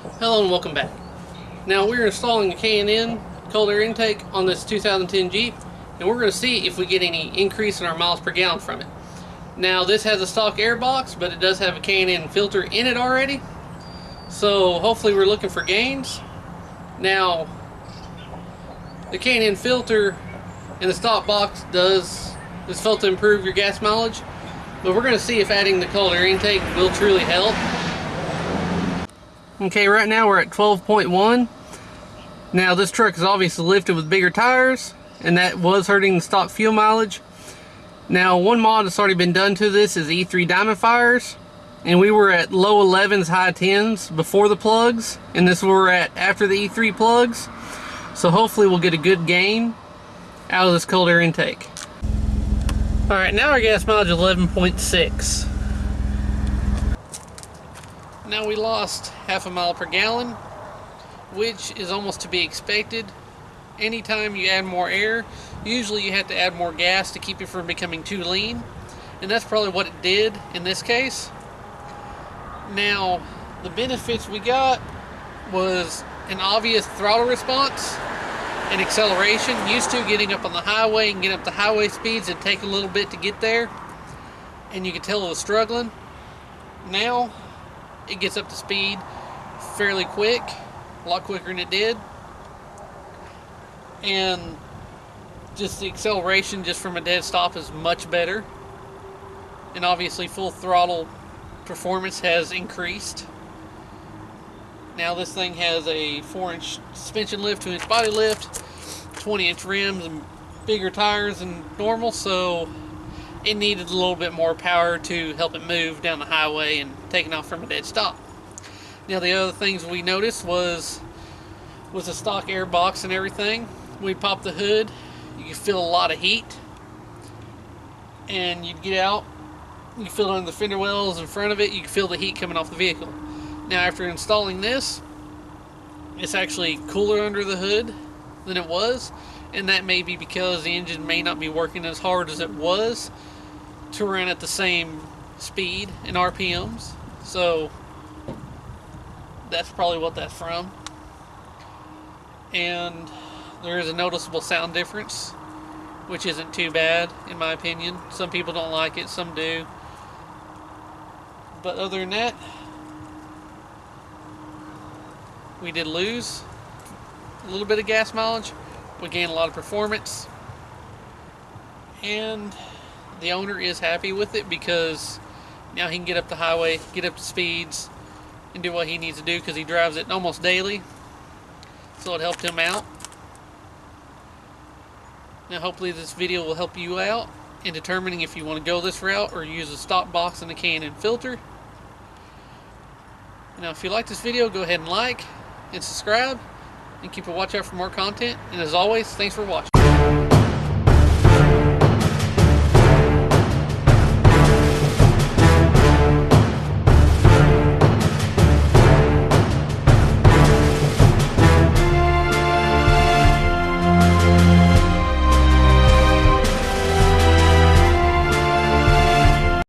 Hello and welcome back. Now we're installing a K&N cold air intake on this 2010 Jeep, and we're going to see if we get any increase in our miles per gallon from it. Now this has a stock air box, but it does have a K&N filter in it already, so hopefully we're looking for gains. Now the K&N filter in the stock box is felt to improve your gas mileage, but we're going to see if adding the cold air intake will truly help. Okay, right now we're at 12.1. Now this truck is obviously lifted with bigger tires, and that was hurting the stock fuel mileage. Now one mod that's already been done to this is E3 Diamond Fires, and we were at low 11s, high 10s before the plugs, and this we're at after the E3 plugs. So hopefully we'll get a good gain out of this cold air intake. Alright, now our gas mileage is 11.6. Now we lost half a mile per gallon, which is almost to be expected. Anytime you add more air, usually you have to add more gas to keep it from becoming too lean, and that's probably what it did in this case. Now the benefits we got was an obvious throttle response and acceleration. Used to getting up on the highway and getting up to highway speeds, it'd take a little bit to get there, and you could tell it was struggling. Now it gets up to speed fairly quick, a lot quicker than it did, and just the acceleration just from a dead stop is much better, and obviously full throttle performance has increased. Now this thing has a 4-inch suspension lift, 2-inch body lift, 20-inch rims, and bigger tires than normal, so it needed a little bit more power to help it move down the highway and taking off from a dead stop. Now the other things we noticed was the stock air box and everything. We popped the hood, you could feel a lot of heat, and you'd get out, you feel it on the fender wells in front of it, you can feel the heat coming off the vehicle. Now after installing this, it's actually cooler under the hood than it was, and that may be because the engine may not be working as hard as it was to run at the same speed and RPMs, so that's probably what that's from. And there is a noticeable sound difference, which isn't too bad in my opinion. Some people don't like it, some do, but other than that, we did lose a little bit of gas mileage. We gained a lot of performance, and the owner is happy with it because now he can get up the highway, get up to speeds, and do what he needs to do because he drives it almost daily, so it helped him out. Now hopefully this video will help you out in determining if you want to go this route or use a stock box and a K&N filter. Now if you like this video, go ahead and like and subscribe, and keep a watch out for more content. And as always, thanks for watching.